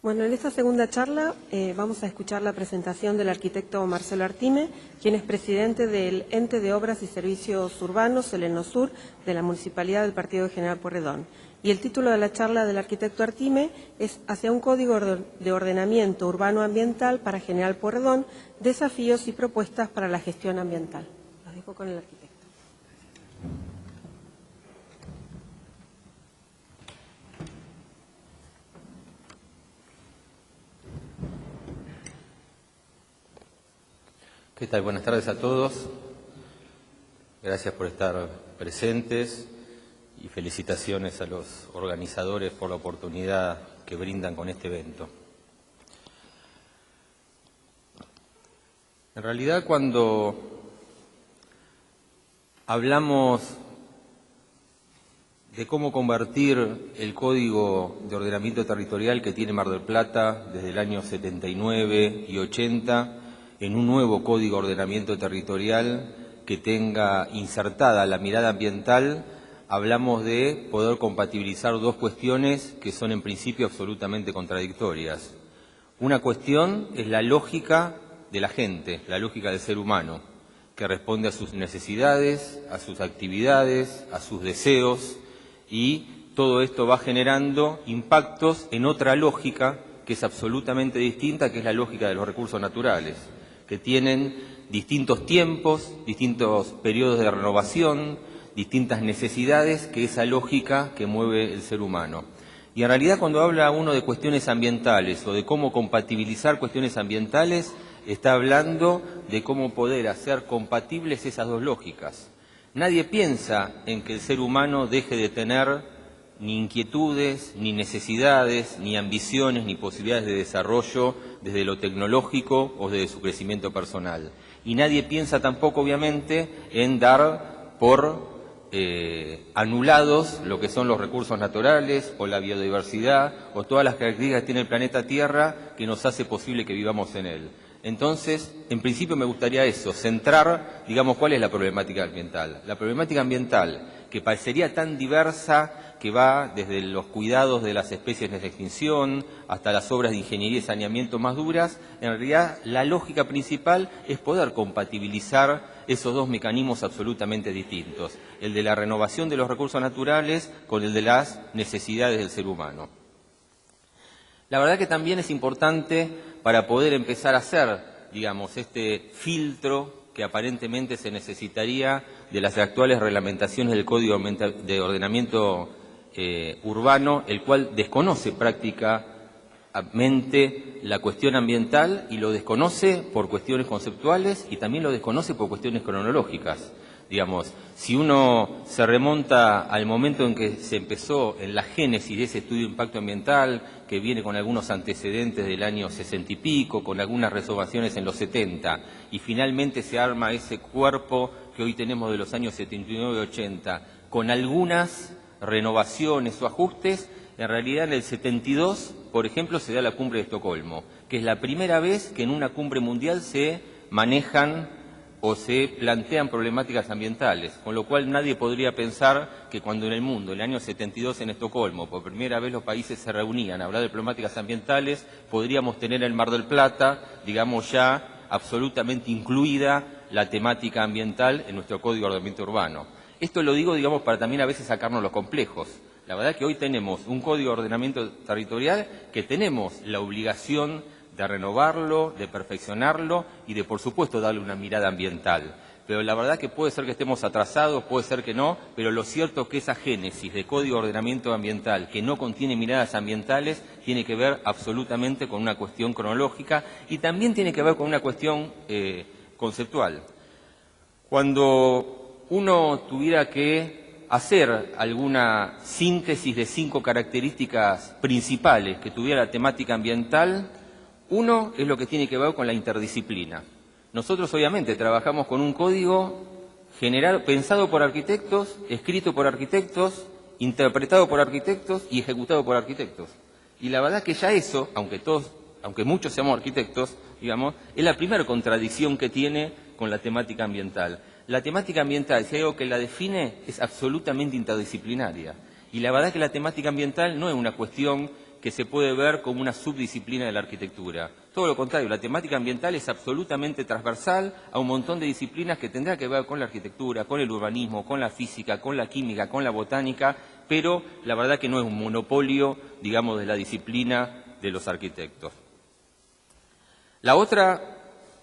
Bueno, en esta segunda charla vamos a escuchar la presentación del arquitecto Marcelo Artime, quien es presidente del Ente de Obras y Servicios Urbanos, el ENOSUR, de la Municipalidad del Partido de General Pueyrredón. Y el título de la charla del arquitecto Artime es Hacia un Código de Ordenamiento Urbano Ambiental para General Pueyrredón, desafíos y propuestas para la gestión ambiental. Los dejo con el arquitecto. ¿Qué tal? Buenas tardes a todos. Gracias por estar presentes y felicitaciones a los organizadores por la oportunidad que brindan con este evento. En realidad, cuando hablamos de cómo convertir el Código de Ordenamiento Territorial que tiene Mar del Plata desde el año 79 y 80 en un nuevo Código de Ordenamiento Territorial que tenga insertada la mirada ambiental, hablamos de poder compatibilizar dos cuestiones que son en principio absolutamente contradictorias. Una cuestión es la lógica de la gente, la lógica del ser humano, que responde a sus necesidades, a sus actividades, a sus deseos, y todo esto va generando impactos en otra lógica que es absolutamente distinta, que es la lógica de los recursos naturales, que tienen distintos tiempos, distintos periodos de renovación, distintas necesidades que esa lógica que mueve el ser humano. Y en realidad cuando habla uno de cuestiones ambientales o de cómo compatibilizar cuestiones ambientales, está hablando de cómo poder hacer compatibles esas dos lógicas. Nadie piensa en que el ser humano deje de tener ni inquietudes, ni necesidades, ni ambiciones, ni posibilidades de desarrollo desde lo tecnológico o desde su crecimiento personal. Y nadie piensa tampoco, obviamente, en dar por anulados lo que son los recursos naturales o la biodiversidad o todas las características que tiene el planeta Tierra que nos hace posible que vivamos en él. Entonces, en principio me gustaría eso, centrar, digamos, cuál es la problemática ambiental. La problemática ambiental, que parecería tan diversa, que va desde los cuidados de las especies en extinción hasta las obras de ingeniería y saneamiento más duras, en realidad la lógica principal es poder compatibilizar esos dos mecanismos absolutamente distintos, el de la renovación de los recursos naturales con el de las necesidades del ser humano. La verdad que también es importante para poder empezar a hacer, digamos, este filtro que aparentemente se necesitaría de las actuales reglamentaciones del Código de Ordenamiento Urbano, el cual desconoce prácticamente la cuestión ambiental y lo desconoce por cuestiones conceptuales y también lo desconoce por cuestiones cronológicas. Digamos, si uno se remonta al momento en que se empezó en la génesis de ese estudio de impacto ambiental, que viene con algunos antecedentes del año 60 y pico, con algunas reservaciones en los 70, y finalmente se arma ese cuerpo que hoy tenemos de los años 79 y 80, con algunas renovaciones o ajustes. En realidad en el 72, por ejemplo, se da la cumbre de Estocolmo, que es la primera vez que en una cumbre mundial se manejan o se plantean problemáticas ambientales, con lo cual nadie podría pensar que cuando en el mundo, en el año 72 en Estocolmo, por primera vez los países se reunían a hablar de problemáticas ambientales, podríamos tener en Mar del Plata, digamos, ya absolutamente incluida la temática ambiental en nuestro Código de Ordenamiento Urbano. Esto lo digo, digamos, para también a veces sacarnos los complejos. La verdad que hoy tenemos un Código de Ordenamiento Territorial que tenemos la obligación de renovarlo, de perfeccionarlo y de, por supuesto, darle una mirada ambiental. Pero la verdad que puede ser que estemos atrasados, puede ser que no, pero lo cierto es que esa génesis de Código de Ordenamiento Ambiental que no contiene miradas ambientales tiene que ver absolutamente con una cuestión cronológica y también tiene que ver con una cuestión conceptual. Cuando uno tuviera que hacer alguna síntesis de 5 características principales que tuviera la temática ambiental, uno es lo que tiene que ver con la interdisciplina. Nosotros obviamente trabajamos con un código pensado por arquitectos, escrito por arquitectos, interpretado por arquitectos y ejecutado por arquitectos. Y la verdad que ya eso, aunque muchos seamos arquitectos, digamos, es la primera contradicción que tiene con la temática ambiental. La temática ambiental, si hay algo que la define, es absolutamente interdisciplinaria. Y la verdad que la temática ambiental no es una cuestión que se puede ver como una subdisciplina de la arquitectura. Todo lo contrario, la temática ambiental es absolutamente transversal a un montón de disciplinas que tendrá que ver con la arquitectura, con el urbanismo, con la física, con la química, con la botánica, pero la verdad que no es un monopolio, digamos, de la disciplina de los arquitectos. La otra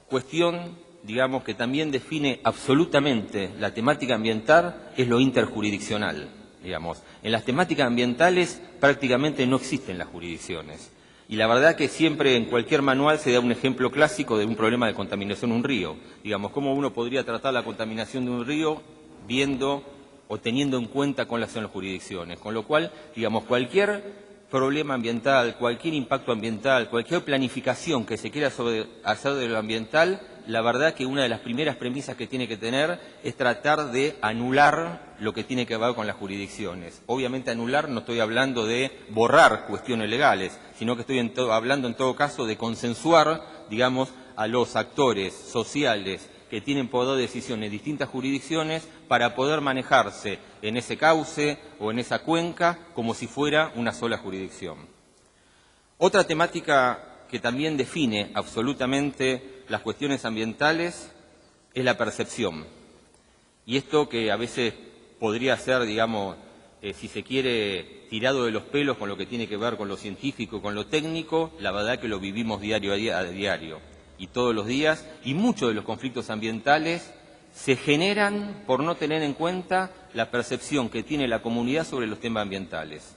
cuestión, digamos, que también define absolutamente la temática ambiental es lo interjurisdiccional. Digamos, en las temáticas ambientales prácticamente no existen las jurisdicciones. Y la verdad que siempre en cualquier manual se da un ejemplo clásico de un problema de contaminación en un río. Digamos, cómo uno podría tratar la contaminación de un río viendo o teniendo en cuenta cuáles son las jurisdicciones. Con lo cual, digamos, cualquier problema ambiental, cualquier impacto ambiental, cualquier planificación que se quiera hacer de lo ambiental, la verdad que una de las primeras premisas que tiene que tener es tratar de anular lo que tiene que ver con las jurisdicciones. Obviamente anular no estoy hablando de borrar cuestiones legales, sino que estoy hablando en todo caso de consensuar, digamos, a los actores sociales que tienen poder de decisión en distintas jurisdicciones para poder manejarse en ese cauce o en esa cuenca como si fuera una sola jurisdicción. Otra temática que también define absolutamente las cuestiones ambientales es la percepción. Y esto que a veces podría ser, digamos, si se quiere, tirado de los pelos con lo que tiene que ver con lo científico, con lo técnico, la verdad que lo vivimos diario a diario y todos los días, y muchos de los conflictos ambientales se generan por no tener en cuenta la percepción que tiene la comunidad sobre los temas ambientales.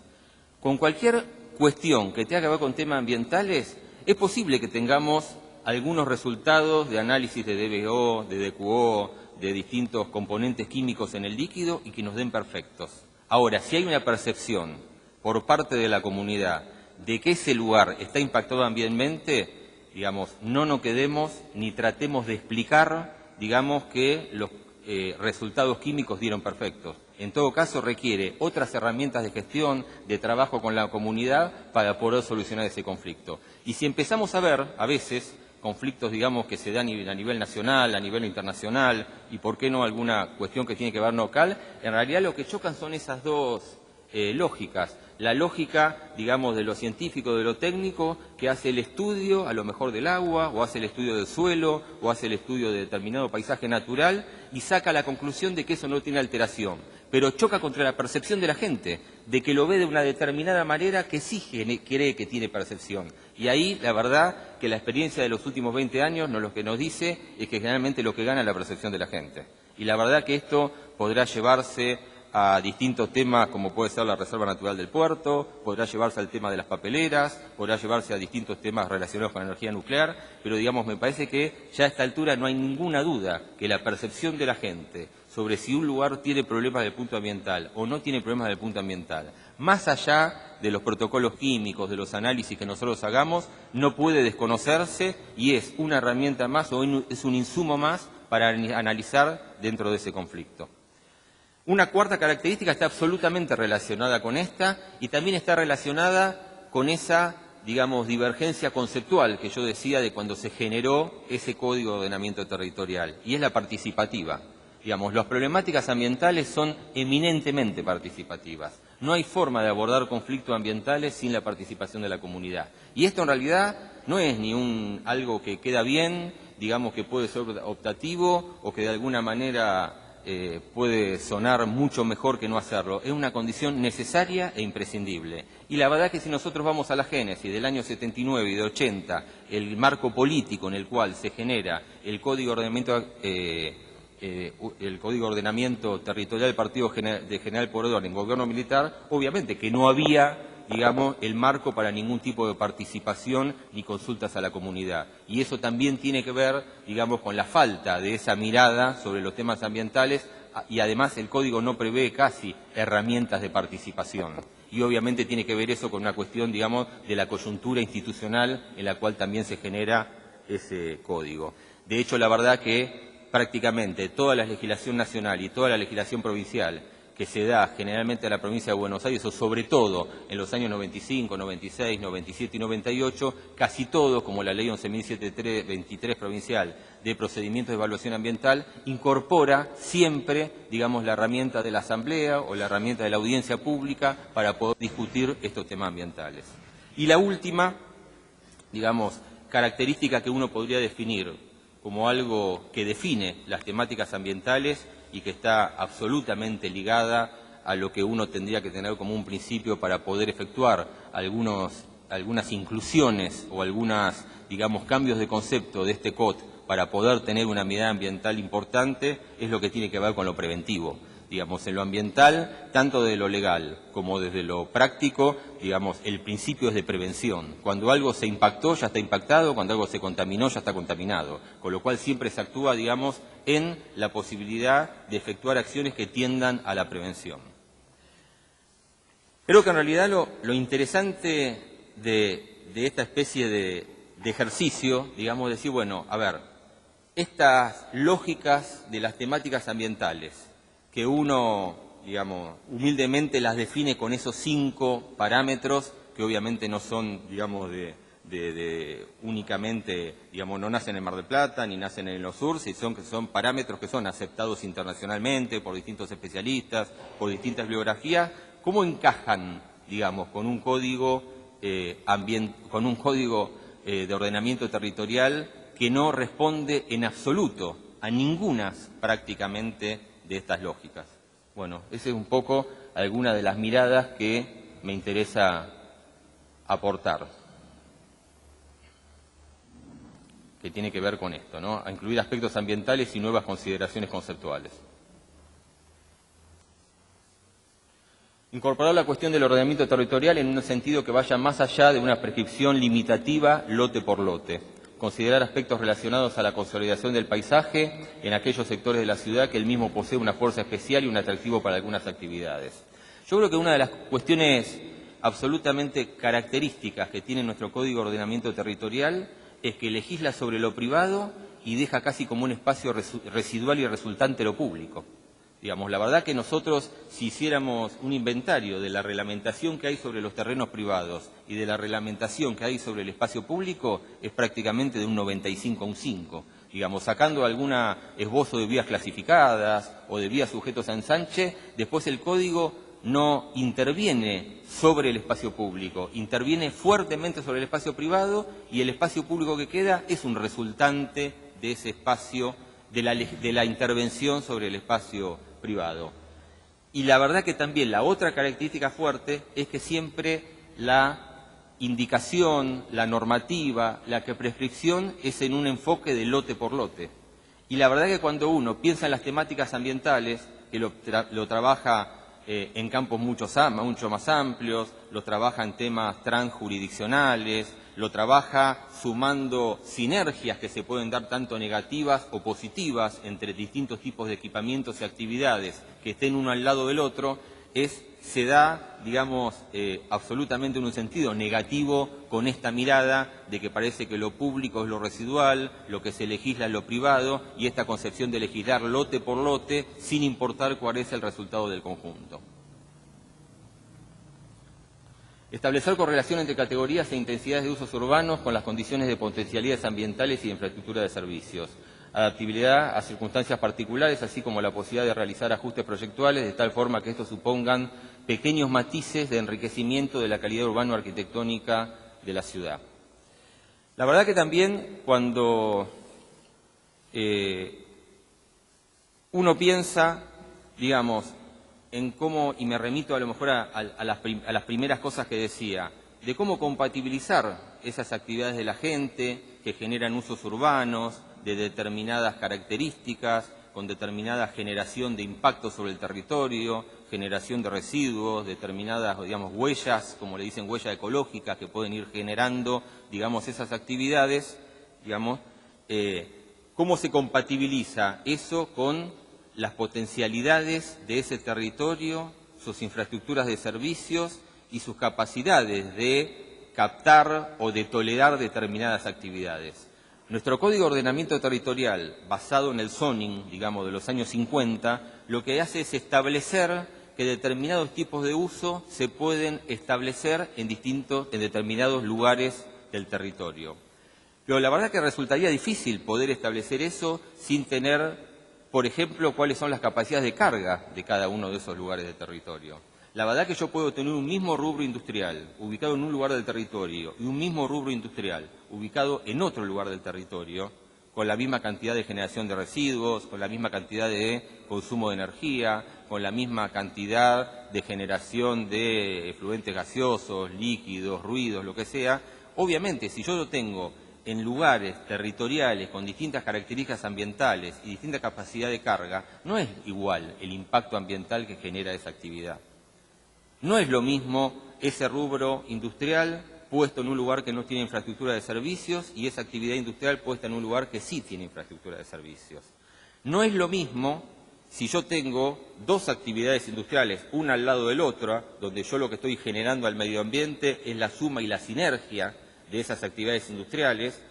Con cualquier cuestión que tenga que ver con temas ambientales, es posible que tengamos algunos resultados de análisis de DBO, de DQO, de distintos componentes químicos en el líquido y que nos den perfectos. Ahora, si hay una percepción por parte de la comunidad de que ese lugar está impactado ambientalmente, digamos, no nos quedemos ni tratemos de explicar, digamos, que los resultados químicos dieron perfectos. En todo caso, requiere otras herramientas de gestión, de trabajo con la comunidad para poder solucionar ese conflicto. Y si empezamos a ver, a veces, conflictos, digamos, que se dan a nivel nacional, a nivel internacional, y por qué no alguna cuestión que tiene que ver local, en realidad lo que chocan son esas dos lógicas. La lógica, digamos, de lo científico, de lo técnico, que hace el estudio, a lo mejor del agua, o hace el estudio del suelo, o hace el estudio de determinado paisaje natural, y saca la conclusión de que eso no tiene alteración. Pero choca contra la percepción de la gente, de que lo ve de una determinada manera que sí cree que tiene percepción. Y ahí, la verdad, que la experiencia de los últimos 20 años lo que nos dice es que generalmente lo que gana es la percepción de la gente. Y la verdad que esto podrá llevarse a distintos temas como puede ser la Reserva Natural del Puerto, podrá llevarse al tema de las papeleras, podrá llevarse a distintos temas relacionados con la energía nuclear, pero digamos, me parece que ya a esta altura no hay ninguna duda que la percepción de la gente sobre si un lugar tiene problemas del punto ambiental o no tiene problemas del punto ambiental, más allá de los protocolos químicos, de los análisis que nosotros hagamos, no puede desconocerse y es una herramienta más o es un insumo más para analizar dentro de ese conflicto. Una cuarta característica está absolutamente relacionada con esta y también está relacionada con esa, digamos, divergencia conceptual que yo decía de cuando se generó ese Código de Ordenamiento Territorial, y es la participativa. Digamos, las problemáticas ambientales son eminentemente participativas. No hay forma de abordar conflictos ambientales sin la participación de la comunidad. Y esto en realidad no es ni algo que queda bien, digamos que puede ser optativo o que de alguna manera puede sonar mucho mejor que no hacerlo. Es una condición necesaria e imprescindible. Y la verdad que si nosotros vamos a la génesis del año 79 y de 80, el marco político en el cual se genera el Código de Ordenamiento Territorial del Partido de General Pueyrredón en gobierno militar, obviamente que no había, digamos, el marco para ningún tipo de participación ni consultas a la comunidad. Y eso también tiene que ver, digamos, con la falta de esa mirada sobre los temas ambientales, y además el Código no prevé casi herramientas de participación. Y obviamente tiene que ver eso con una cuestión, digamos, de la coyuntura institucional en la cual también se genera ese Código. De hecho, la verdad que prácticamente toda la legislación nacional y toda la legislación provincial que se da generalmente a la provincia de Buenos Aires, o sobre todo en los años 95, 96, 97 y 98, casi todo, como la ley 11.723 provincial de procedimientos de evaluación ambiental, incorpora siempre, digamos, la herramienta de la asamblea o la herramienta de la audiencia pública para poder discutir estos temas ambientales. Y la última, digamos, característica que uno podría definir como algo que define las temáticas ambientales y que está absolutamente ligada a lo que uno tendría que tener como un principio para poder efectuar algunas inclusiones o algunos, digamos, cambios de concepto de este COT para poder tener una mirada ambiental importante, es lo que tiene que ver con lo preventivo. Digamos, en lo ambiental, tanto de lo legal como desde lo práctico, digamos, el principio es de prevención. Cuando algo se impactó, ya está impactado, cuando algo se contaminó, ya está contaminado. Con lo cual siempre se actúa, digamos, en la posibilidad de efectuar acciones que tiendan a la prevención. Creo que en realidad lo interesante de esta especie de ejercicio, digamos, decir, bueno, a ver, estas lógicas de las temáticas ambientales, que uno, digamos, humildemente las define con esos 5 parámetros, que obviamente no son, digamos, únicamente, digamos, no nacen en Mar del Plata, ni nacen en los sur, sino que son parámetros que son aceptados internacionalmente por distintos especialistas, por distintas bibliografías. ¿Cómo encajan, digamos, con un código, de ordenamiento territorial que no responde en absoluto a ninguna prácticamente de estas lógicas? Bueno, esa es un poco alguna de las miradas que me interesa aportar, que tiene que ver con esto, ¿no? A incluir aspectos ambientales y nuevas consideraciones conceptuales. Incorporar la cuestión del ordenamiento territorial en un sentido que vaya más allá de una prescripción limitativa lote por lote. Considerar aspectos relacionados a la consolidación del paisaje en aquellos sectores de la ciudad que el mismo posee una fuerza especial y un atractivo para algunas actividades. Yo creo que una de las cuestiones absolutamente características que tiene nuestro Código de Ordenamiento Territorial es que legisla sobre lo privado y deja casi como un espacio residual y resultante lo público. Digamos, la verdad que nosotros, si hiciéramos un inventario de la reglamentación que hay sobre los terrenos privados y de la reglamentación que hay sobre el espacio público, es prácticamente de un 95 a un 5. Digamos, sacando algún esbozo de vías clasificadas o de vías sujetos a ensanche, después el código no interviene sobre el espacio público, interviene fuertemente sobre el espacio privado y el espacio público que queda es un resultante de ese espacio, de la intervención sobre el espacio privado. Y la verdad que también la otra característica fuerte es que siempre la indicación, la normativa, la prescripción es en un enfoque de lote por lote. Y la verdad que cuando uno piensa en las temáticas ambientales, que lo trabaja en campos mucho más amplios, lo trabaja en temas transjurisdiccionales, lo trabaja sumando sinergias que se pueden dar tanto negativas o positivas entre distintos tipos de equipamientos y actividades que estén uno al lado del otro, se da, digamos, absolutamente en un sentido negativo con esta mirada de que parece que lo público es lo residual, lo que se legisla es lo privado y esta concepción de legislar lote por lote sin importar cuál es el resultado del conjunto. Establecer correlación entre categorías e intensidades de usos urbanos con las condiciones de potencialidades ambientales y de infraestructura de servicios. Adaptabilidad a circunstancias particulares, así como la posibilidad de realizar ajustes proyectuales de tal forma que estos supongan pequeños matices de enriquecimiento de la calidad urbano-arquitectónica de la ciudad. La verdad que también cuando uno piensa, digamos, en cómo, y me remito a lo mejor a las primeras cosas que decía, de cómo compatibilizar esas actividades de la gente que generan usos urbanos, de determinadas características, con determinada generación de impacto sobre el territorio, generación de residuos, determinadas, digamos, huellas, como le dicen, huellas ecológicas que pueden ir generando, digamos, esas actividades, digamos, cómo se compatibiliza eso con las potencialidades de ese territorio, sus infraestructuras de servicios y sus capacidades de captar o de tolerar determinadas actividades. Nuestro Código de Ordenamiento Territorial, basado en el zoning, digamos, de los años 50, lo que hace es establecer que determinados tipos de uso se pueden establecer en determinados lugares del territorio. Pero la verdad que resultaría difícil poder establecer eso sin tener, por ejemplo, cuáles son las capacidades de carga de cada uno de esos lugares de territorio. La verdad que yo puedo tener un mismo rubro industrial ubicado en un lugar del territorio y un mismo rubro industrial ubicado en otro lugar del territorio, con la misma cantidad de generación de residuos, con la misma cantidad de consumo de energía, con la misma cantidad de generación de efluentes gaseosos, líquidos, ruidos, lo que sea. Obviamente, si yo lo tengo en lugares territoriales con distintas características ambientales y distinta capacidad de carga, no es igual el impacto ambiental que genera esa actividad. No es lo mismo ese rubro industrial puesto en un lugar que no tiene infraestructura de servicios y esa actividad industrial puesta en un lugar que sí tiene infraestructura de servicios. No es lo mismo si yo tengo dos actividades industriales, una al lado del otro, donde yo lo que estoy generando al medio ambiente es la suma y la sinergia de esas actividades industriales,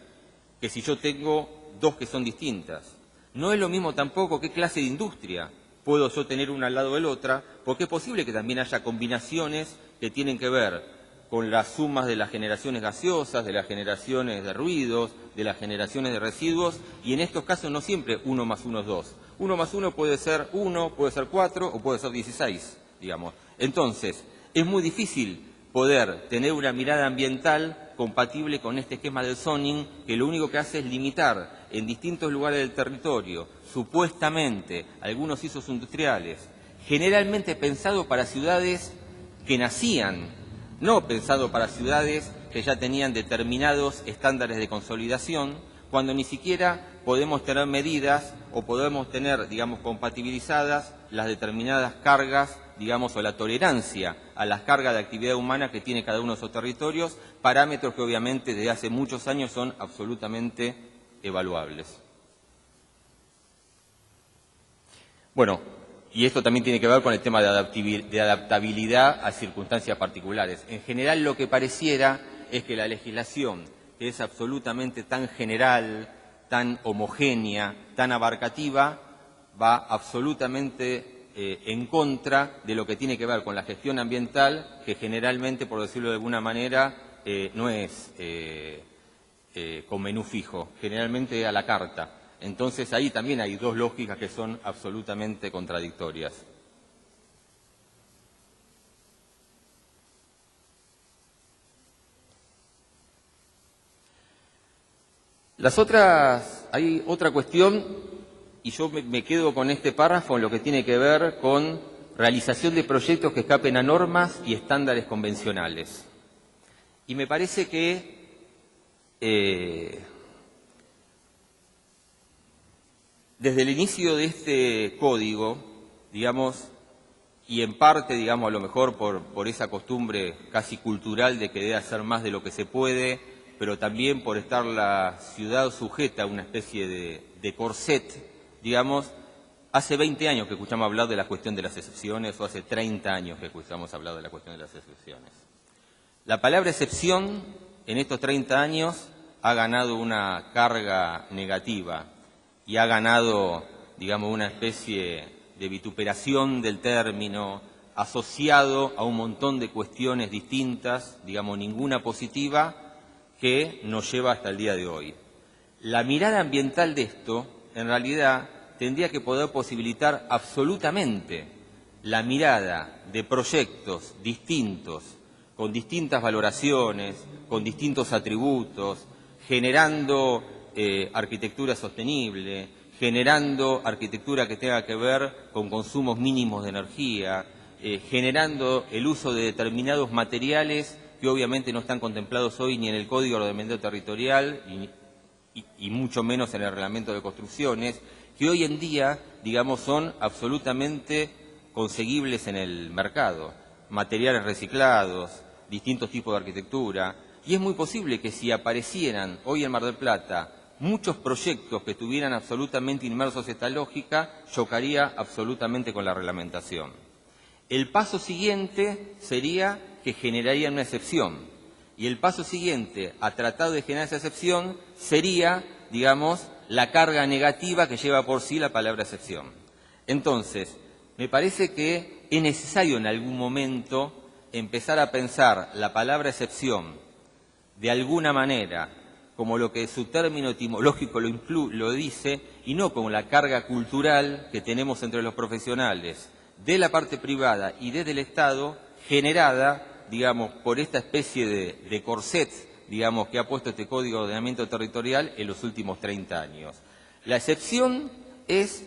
que si yo tengo dos que son distintas. No es lo mismo tampoco qué clase de industria puedo yo tener una al lado de la otra, porque es posible que también haya combinaciones que tienen que ver con las sumas de las generaciones gaseosas, de las generaciones de ruidos, de las generaciones de residuos, y en estos casos no siempre 1 más 1 es 2. 1 más 1 puede ser 1, puede ser 4 o puede ser 16, digamos. Entonces, es muy difícil poder tener una mirada ambiental compatible con este esquema del zoning, que lo único que hace es limitar en distintos lugares del territorio, supuestamente, algunos usos industriales, generalmente pensado para ciudades que nacían, no pensado para ciudades que ya tenían determinados estándares de consolidación, cuando ni siquiera podemos tener medidas o podemos tener, digamos, compatibilizadas las determinadas cargas, digamos, o la tolerancia a las cargas de actividad humana que tiene cada uno de esos territorios, parámetros que obviamente desde hace muchos años son absolutamente evaluables. Bueno, y esto también tiene que ver con el tema de adaptabilidad a circunstancias particulares. En general, lo que pareciera es que la legislación, que es absolutamente tan general, tan homogénea, tan abarcativa, va absolutamente en contra de lo que tiene que ver con la gestión ambiental, que generalmente, por decirlo de alguna manera, no es con menú fijo, generalmente a la carta. Entonces ahí también hay dos lógicas que son absolutamente contradictorias. Hay otra cuestión, y yo me quedo con este párrafo en lo que tiene que ver con realización de proyectos que escapen a normas y estándares convencionales. Y me parece que desde el inicio de este código, digamos, y en parte, digamos, a lo mejor por esa costumbre casi cultural de que debe hacer más de lo que se puede, pero también por estar la ciudad sujeta a una especie de corset, digamos, hace 20 años que escuchamos hablar de la cuestión de las excepciones, o hace 30 años que escuchamos hablar de la cuestión de las excepciones. La palabra excepción en estos 30 años ha ganado una carga negativa y ha ganado, digamos, una especie de vituperación del término, asociado a un montón de cuestiones distintas, digamos, ninguna positiva, que nos lleva hasta el día de hoy. La mirada ambiental de esto, en realidad, tendría que poder posibilitar absolutamente la mirada de proyectos distintos, con distintas valoraciones, con distintos atributos, generando arquitectura sostenible, generando arquitectura que tenga que ver con consumos mínimos de energía, generando el uso de determinados materiales que obviamente no están contemplados hoy ni en el Código de Ordenamiento Territorial y mucho menos en el Reglamento de Construcciones, que hoy en día, digamos, son absolutamente conseguibles en el mercado. Materiales reciclados, distintos tipos de arquitectura, y es muy posible que si aparecieran hoy en Mar del Plata muchos proyectos que estuvieran absolutamente inmersos en esta lógica, chocaría absolutamente con la reglamentación. El paso siguiente sería que generarían una excepción, y el paso siguiente a tratar de generar esa excepción sería, digamos, la carga negativa que lleva por sí la palabra excepción. Entonces, me parece que es necesario en algún momento empezar a pensar la palabra excepción de alguna manera como lo que su término etimológico lo dice, y no como la carga cultural que tenemos entre los profesionales de la parte privada y desde el Estado generada, digamos, por esta especie de corset, digamos, que ha puesto este Código de Ordenamiento Territorial en los últimos 30 años. La excepción es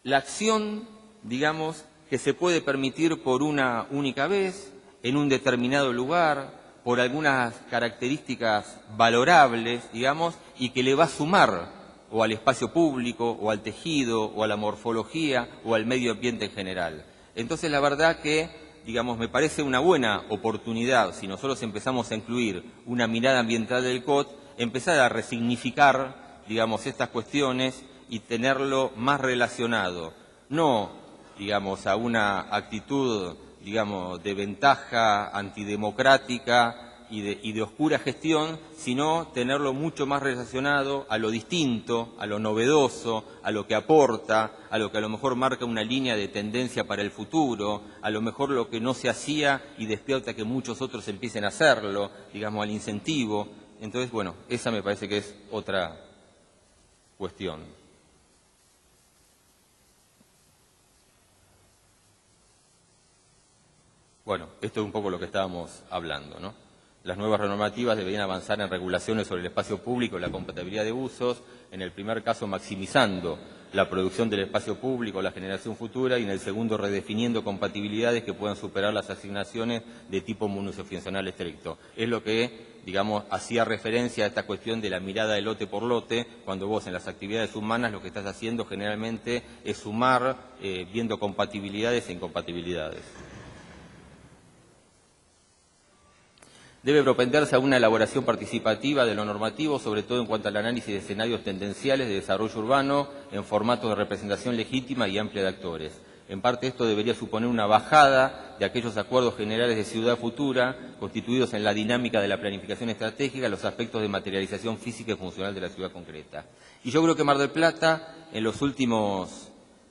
la acción, digamos, que se puede permitir por una única vez, en un determinado lugar, por algunas características valorables, digamos, y que le va a sumar o al espacio público, o al tejido, o a la morfología, o al medio ambiente en general. Entonces, la verdad que, digamos, me parece una buena oportunidad, si nosotros empezamos a incluir una mirada ambiental del COT, empezar a resignificar, digamos, estas cuestiones y tenerlo más relacionado, no, digamos, a una actitud, digamos, de ventaja antidemocrática y de oscura gestión, sino tenerlo mucho más relacionado a lo distinto, a lo novedoso, a lo que aporta, a lo que a lo mejor marca una línea de tendencia para el futuro, a lo mejor lo que no se hacía y despierta que muchos otros empiecen a hacerlo, digamos, al incentivo. Entonces, bueno, esa me parece que es otra cuestión. Bueno, esto es un poco lo que estábamos hablando, ¿no? Las nuevas normativas deberían avanzar en regulaciones sobre el espacio público y la compatibilidad de usos, en el primer caso maximizando la producción del espacio público, la generación futura, y en el segundo redefiniendo compatibilidades que puedan superar las asignaciones de tipo monofuncional estricto. Es lo que, digamos, hacía referencia a esta cuestión de la mirada de lote por lote, cuando vos en las actividades humanas lo que estás haciendo generalmente es sumar, viendo compatibilidades e incompatibilidades. Debe propenderse a una elaboración participativa de lo normativo, sobre todo en cuanto al análisis de escenarios tendenciales de desarrollo urbano en formato de representación legítima y amplia de actores. En parte esto debería suponer una bajada de aquellos acuerdos generales de ciudad futura constituidos en la dinámica de la planificación estratégica, los aspectos de materialización física y funcional de la ciudad concreta. Y yo creo que Mar del Plata, en los últimos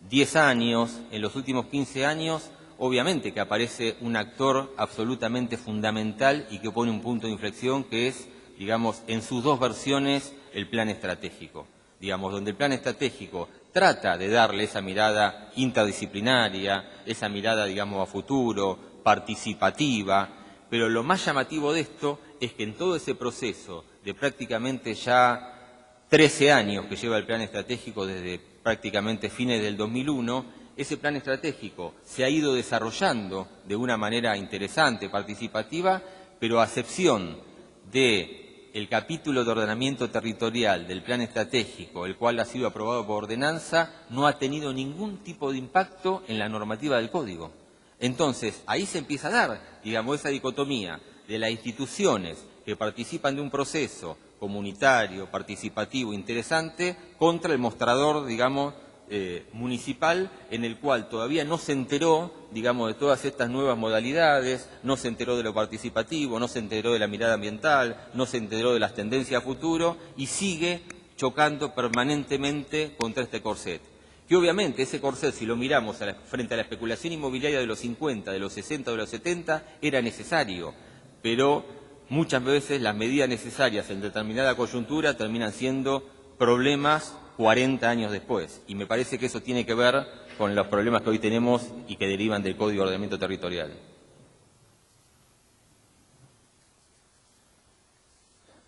10 años, en los últimos 15 años, obviamente que aparece un actor absolutamente fundamental y que pone un punto de inflexión que es, digamos, en sus dos versiones, el plan estratégico. Digamos, donde el plan estratégico trata de darle esa mirada interdisciplinaria, esa mirada, digamos, a futuro, participativa, pero lo más llamativo de esto es que en todo ese proceso de prácticamente ya 13 años que lleva el plan estratégico desde prácticamente fines del 2001, ese plan estratégico se ha ido desarrollando de una manera interesante, participativa, pero a excepción del capítulo de ordenamiento territorial del plan estratégico, el cual ha sido aprobado por ordenanza, no ha tenido ningún tipo de impacto en la normativa del Código. Entonces, ahí se empieza a dar, digamos, esa dicotomía de las instituciones que participan de un proceso comunitario, participativo, interesante, contra el mostrador, digamos, municipal, en el cual todavía no se enteró, digamos, de todas estas nuevas modalidades, no se enteró de lo participativo, no se enteró de la mirada ambiental, no se enteró de las tendencias a futuro y sigue chocando permanentemente contra este corset. Que obviamente ese corset, si lo miramos frente a la especulación inmobiliaria de los 50, de los 60, de los 70, era necesario, pero muchas veces las medidas necesarias en determinada coyuntura terminan siendo problemas 40 años después. Y me parece que eso tiene que ver con los problemas que hoy tenemos y que derivan del Código de Ordenamiento Territorial.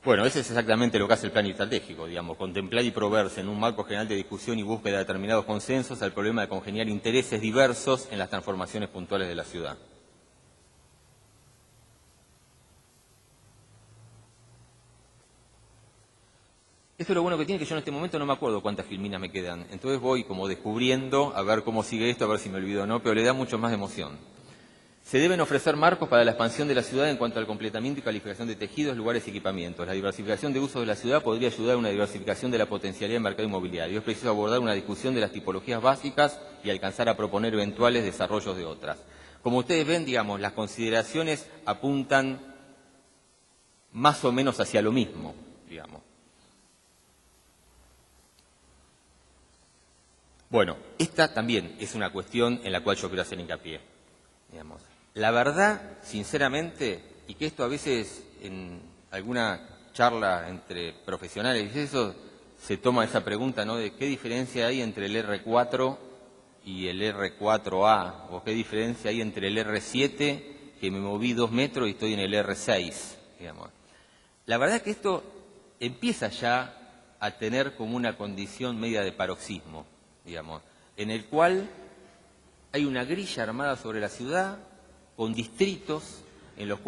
Bueno, ese es exactamente lo que hace el plan estratégico, digamos, contemplar y proveerse en un marco general de discusión y búsqueda de determinados consensos al problema de congeniar intereses diversos en las transformaciones puntuales de la ciudad. Esto es lo bueno que tiene, que yo en este momento no me acuerdo cuántas filminas me quedan. Entonces voy como descubriendo a ver cómo sigue esto, a ver si me olvido o no, pero le da mucho más de emoción. Se deben ofrecer marcos para la expansión de la ciudad en cuanto al completamiento y calificación de tejidos, lugares y equipamientos. La diversificación de usos de la ciudad podría ayudar a una diversificación de la potencialidad del mercado inmobiliario. Es preciso abordar una discusión de las tipologías básicas y alcanzar a proponer eventuales desarrollos de otras. Como ustedes ven, digamos, las consideraciones apuntan más o menos hacia lo mismo, digamos. Bueno, esta también es una cuestión en la cual yo quiero hacer hincapié. Digamos. La verdad, sinceramente, y que esto a veces en alguna charla entre profesionales, eso se toma esa pregunta, ¿no?, de qué diferencia hay entre el R4 y el R4A? ¿O qué diferencia hay entre el R7, que me moví 2 metros y estoy en el R6, digamos? La verdad es que esto empieza ya a tener como una condición media de paroxismo, digamos, en el cual hay una grilla armada sobre la ciudad con distritos en los cuales